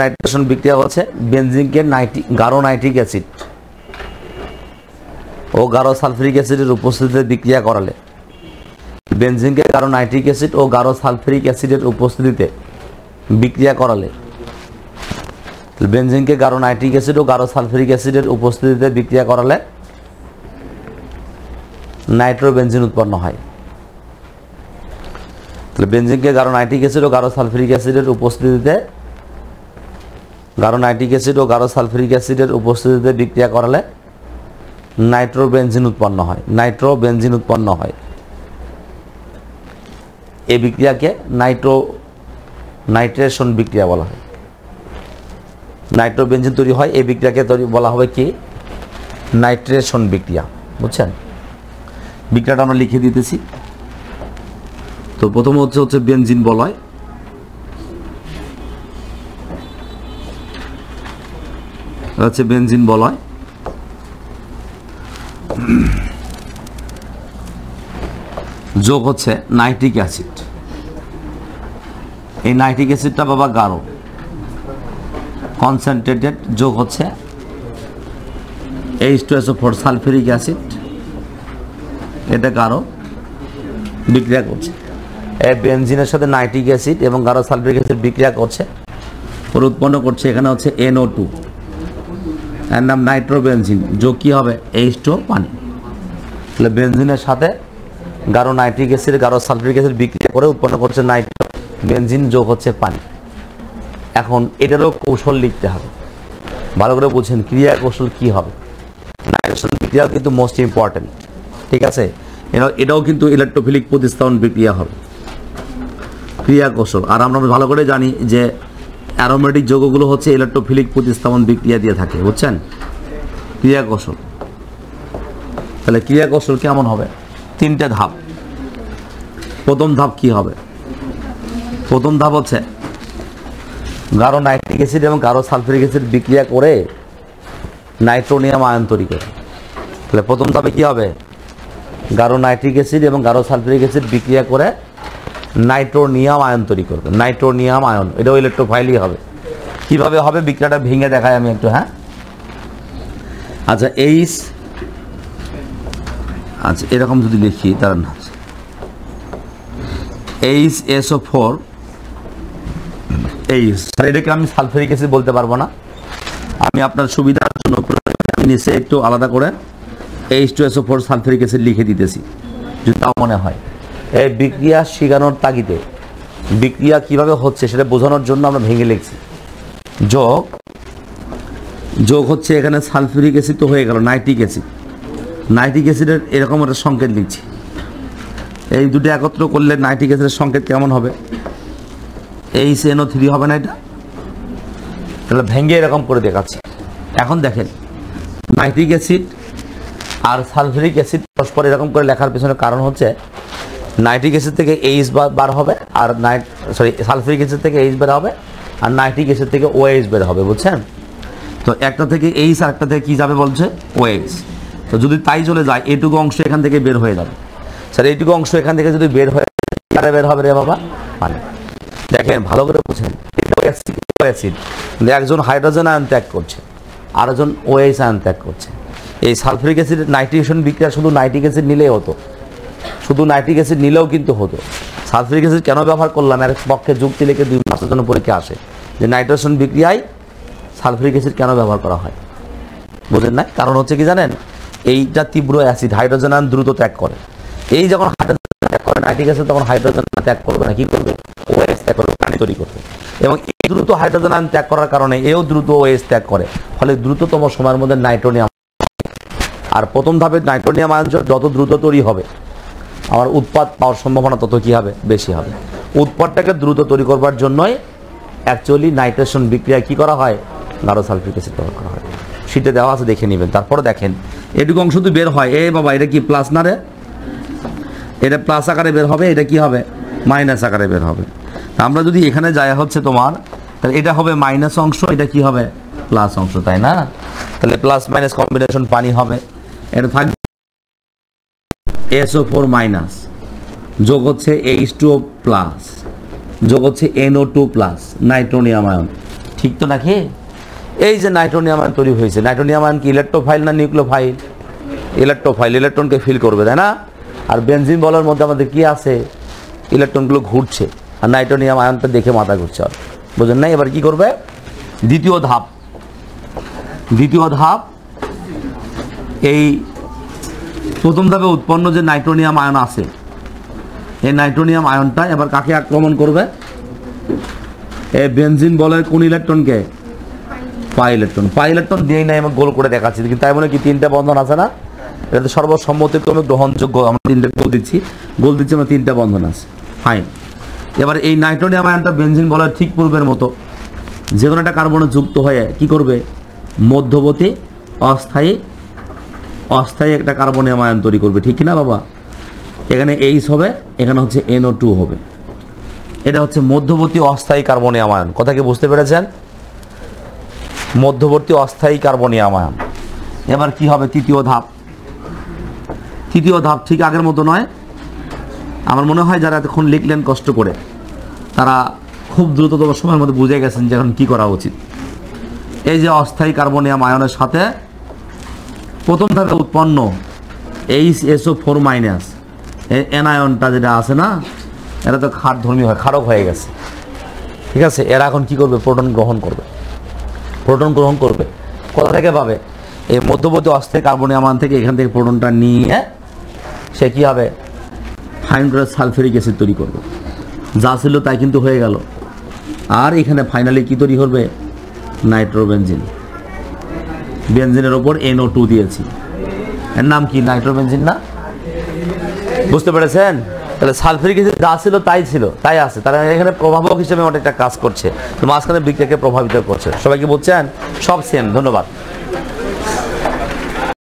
Nitration বিক্রিয়া হচ্ছে বেনজিনকে গাঢ় নাইট্রিক অ্যাসিড ও গাঢ় সালফিউরিক অ্যাসিডের উপস্থিতিতে বিক্রিয়া করালে, বেনজিনকে গাঢ় নাইট্রিক অ্যাসিড ও গাঢ় সালফিউরিক অ্যাসিডের উপস্থিতিতে বিক্রিয়া করালে, বেনজিনকে গাঢ় নাইট্রিক অ্যাসিড ও গাঢ় সালফিউরিক অ্যাসিডের উপস্থিতিতে বিক্রিয়া করালে নাইট্রোবেনজিন উৎপন্ন হয়। তাহলে বেনজিনকে গাঢ় নাইট্রিক অ্যাসিড ও গাঢ় সালফিউরিক অ্যাসিডের উপস্থিতিতে গাঢ় নাইট্রিক অ্যাসিড ও গাঢ় সালফিউরিক অ্যাসিডের উপস্থিতিতে বিক্রিয়া করালে নাইট্রোবেনজিন উৎপন্ন হয়। নাইট্রোবেনজিন উৎপন্ন হয়। এই বিক্রিয়াকে নাইট্রেশন বিক্রিয়া বলা হয়। নাইট্রোবেনজিন তৈরি হয়, এই বিক্রিয়াকে বলা হবে কি? নাইট্রেশন বিক্রিয়া। বুঝছেন? বিক্রিয়াটা আমরা লিখে দিতেছি। তো প্রথম হচ্ছে বেনজিন বলয়, হচ্ছে বেনজিন বলয়, যোগ হচ্ছে নাইট্রিক অ্যাসিড। এই নাইট্রিক অ্যাসিডটা বাবা গাঢ় কনসেন্ট্রেটেড, যোগ হচ্ছে H2SO4 সালফিউরিক অ্যাসিড, এটা গাঢ় বিক্রিয়া করছে। এই বেনজিনের সাথে নাইট্রিক অ্যাসিড এবং গাঢ় সালফিউরিক অ্যাসিড বিক্রিয়া করছে, ওর উৎপন্ন করছে। এখানে হচ্ছে NO2, এর নাম নাইট্রোবেনজিন, যোগ কি হবে? H2O, পানি। তাহলে বেনজিনের সাথে গাঢ় নাইট্রিক অ্যাসিড গাঢ় সালফিউরিক অ্যাসিড বিক্রিয়া করে উৎপন্ন করছে নাইট্রোবেনজিন, যোগ হচ্ছে পানি। এখন এটারও কৌশল লিখতে হবে, ভালো করে বুঝছেন ক্রিয়া কৌশল কি হবে। নাইট্রেশন বিক্রিয়া কিন্তু মোস্ট ইম্পর্টেন্ট, ঠিক আছে? এটাও কিন্তু ইলেকট্রোফিলিক প্রতিস্থাপন বিক্রিয়া হবে, ক্রিয়া কৌশল। আর আমরা ভালো করে জানি যে অ্যারোমেটিক যৌগগুলো হচ্ছে ইলেকট্রোফিলিক প্রতিস্থাপন বিক্রিয়া দিয়ে থাকে, বুঝছেন? ক্রিয়া কৌশল। তাহলে ক্রিয়া কৌশল কেমন হবে? তিনটে ধাপ। প্রথম ধাপ কি হবে? প্রথম ধাপ হচ্ছে গাঢ় নাইট্রিক অ্যাসিড এবং গাঢ় সালফিউরিক অ্যাসিড বিক্রিয়া করে নাইট্রোনিয়াম আয়ন তৈরি করে। তাহলে প্রথম ধাপে কি হবে? গাঢ় নাইট্রিক অ্যাসিড এবং গাঢ় সালফিউরিক অ্যাসিড বিক্রিয়া করে নাইট্রোনিয়াম আয়ন তৈরি করবে। নাইট্রোনিয়াম আয়ন, এটাও ইলেকট্রোফাইলই হবে। কিভাবে হবে বিক্রিয়াটা ভেঙে দেখায় আমি একটু, হ্যাঁ? আচ্ছা, আচ্ছা এরকম যদি লিখি, তার না HSO4 এটাকে আমি সালফিউরিক অ্যাসিড বলতে পারবো না, আমি আপনার সুবিধার জন্য আমি নিচে একটু আলাদা করে H2SO4 সালফিউরিক অ্যাসিড লিখে দিতেছি, যদি তাও মনে হয়। এই বিক্রিয়া শিখানোর তাগিদে বিক্রিয়া কিভাবে হচ্ছে সেটা বোঝানোর জন্য আমরা ভেঙে লিখছি। যোগ হচ্ছে এখানে সালফিউরিক অ্যাসিড তো হয়ে গেল, নাইট্রিক অ্যাসিড। নাইট্রিক অ্যাসিডের এরকম একটা সংকেত লিখছি। এই দুটো একত্র করলে নাইট্রিক অ্যাসিডের সংকেত কেমন হবে? HNO3 হবে না এটা? তাহলে ভেঙে এরকম করে দেখাচ্ছি। এখন দেখেন, নাইট্রিক অ্যাসিড আর সালফিউরিক অ্যাসিড পরস্পর এরকম করে লেখার পেছনে কারণ হচ্ছে নাইট্রিক অ্যাসিড থেকে H বার হবে, আর সালফিউরিক অ্যাসিড থেকে H বের হবে, আর নাইট্রিক অ্যাসিড থেকে OH বের হবে, বুঝছেন? তো একটা থেকে H আর একটা থেকে কি যাবে বলছে? OH। তো যদি তাই চলে যায়, এইটুকু অংশ এখান থেকে বের হয়ে যাবে। স্যার এইটুকু অংশ এখান থেকে যদি বের হয়ে বের হবে রে বাবা, মানে দেখেন ভালো করে বুঝেন, অ্যাসিড একজন হাইড্রোজেন আয়ন ত্যাগ করছে, আরেকজন OH আয়ন ত্যাগ করছে। এই সালফিউরিক অ্যাসিড নাইট্রেশন বিক্রিয়া শুধু নাইট্রিক অ্যাসিড নিলেই হতো, শুধু নাইট্রিক অ্যাসিড নিলেও কিন্তু হতো। সালফিউরিক অ্যাসিড কেন ব্যবহার করলাম? এর পক্ষে যুক্তি লিখে 2 মাসের জন্য পরীক্ষা আসে যে নাইট্রেশন বিক্রিয়ায় সালফিউরিক অ্যাসিড কেন ব্যবহার করা হয়, বুঝেন না? কারণ হচ্ছে কি জানেন, এইটা তীব্র অ্যাসিড, হাইড্রোজেন আয়ন দ্রুত ত্যাগ করে। এই যখন হাইড্রোজেন ত্যাগ করে নাইট্রিক অ্যাসিড, তখন হাইড্রোজেন ত্যাগ করবে না, কি করবে? OH ত্যাগ করবে, পানি তৈরি করবে। এবং এই দ্রুত হাইড্রোজেন আয়ন ত্যাগ করার কারণে এও দ্রুত OH ত্যাগ করে, ফলে দ্রুততম সময়ের মধ্যে নাইট্রোনিয়াম। আর প্রথম ধাপে নাইট্রোনিয়াম আয়ন যত দ্রুত তৈরি হবে, আমার উৎপাদ পাওয়ার সম্ভাবনা তত কি হবে? বেশি হবে। উৎপাদটাকে দ্রুত তৈরি করবার জন্যই অ্যাকচুয়ালি নাইট্রেশন বিক্রিয়া কি করা হয়? গাঢ় সালফিউরিক অ্যাসিড ব্যবহার করা হয়। শীটে দেওয়া আছে, দেখে নেবেন। তারপরে দেখেন এটুকু অংশ তো বের হয়। বাবা, এটা কি প্লাস না রে? এটা প্লাস আকারে বের হবে, এটা কি হবে? মাইনাস আকারে বের হবে। আমরা যদি এখানে যায় হচ্ছে তোমার, তাহলে এটা হবে মাইনাস অংশ, এটা কি হবে? প্লাস অংশ, তাই না? তাহলে প্লাস মাইনাস কম্বিনেশন পানি হবে। এটা থাকবে SO4 মাইনাস, যোগ হচ্ছে H2O প্লাস, যোগ হচ্ছে NO2 প্লাস, নাইট্রোনিয়াম আয়ন। ঠিক তো নাকি? এই যে নাইট্রোনিয়াম আয়ন তৈরি হয়েছে, নাইট্রোনিয়াম আয়ন কি ইলেকট্রোফাইল না নিউক্লিওফাইল? ইলেকট্রোফাইল, ইলেকট্রনকে ফিল করবে, তাই না? আর বেনজিন বলের মধ্যে আমাদের কি আছে? ইলেকট্রনগুলো ঘুরছে, আর নাইট্রোনিয়াম আয়নটা দেখে মাথা ঘুরছে। আর বুঝেন না? এবার কি করবে? দ্বিতীয় ধাপ, এই প্রথম ধাপে উৎপন্ন যে নাইট্রোনিয়াম আয়ন আছে, এই নাইট্রোনিয়াম আয়নটা এবার কাকে আক্রমণ করবে? এই বেনজিন বলের কোন ইলেকট্রনকে? পাই ইলেকট্রন দিয়েই নাই, আমি গোল করে দেখাচ্ছি, কিন্তু তাই বলে কি 3টা বন্ধন আছে না? এটা তো সর্বসম্মতিক্রমে গ্রহণযোগ্য। আমরা 3টা গোল দিচ্ছি, আমরা 3টা বন্ধন আছে। ফাইন। এবার এই নাইট্রোনিয়াম আয়নটা বেনজিন বলের ঠিক পূর্বের মতো যে কোনো একটা কার্বনে যুক্ত হয়ে কি করবে? মধ্যবর্তী অস্থায়ী একটা কার্বনিয়াম আয়ন তৈরি করবে, ঠিক কিনা বাবা? এখানে H হবে, এখানে হচ্ছে NO2 হবে। এটা হচ্ছে মধ্যবর্তী অস্থায়ী কার্বনিয়াম আয়ন। কথা কি বুঝতে পেরেছেন? মধ্যবর্তী অস্থায়ী কার্বনিয়াম আয়ন। এবার কি হবে? তৃতীয় ধাপ ঠিক আগের মতো নয়। আমার মনে হয় যারা এতক্ষণ লিখলেন কষ্ট করে, তারা খুব দ্রুততম সময়ের মধ্যে বুঝে গেছেন যে এখন কী করা উচিত। এই যে অস্থায়ী কার্বনিয়াম আয়নের সাথে প্রথম ধাপে উৎপন্ন HSO4- এই অ্যানায়নটা যেটা আছে না, এটা তো ক্ষারধর্মী হয়, ক্ষারক হয়ে গেছে, ঠিক আছে? এরা এখন কি করবে? প্রোটন গ্রহণ করবে। কোথা থেকে পাবে? এই মধ্যবর্তী অস্থায়ী কার্বনিয়াম আয়ন থেকে, এখান থেকে প্রোটনটা নিয়ে সে কী হবে? ফাইন করে সালফিউরিক অ্যাসিড তৈরি করবে। যা ছিল তাই কিন্তু হয়ে গেল। আর এখানে ফাইনালি কি তৈরি করবে? নাইট্রোবেনজিন। বেনজিনের ওপর NO2 দিয়েছি, এর নাম কি? নাইট্রোবেনজিন না? বুঝতে পেরেছেন? তাহলে সালফিউরিক অ্যাসিড যা ছিল তাই আছে, তারা এখানে প্রভাবক হিসেবে অনেকটা কাজ করছে, তো মাঝখানে বিক্রিয়াকে প্রভাবিত করছে। সবাইকে বুঝছেন? সব সেম। ধন্যবাদ।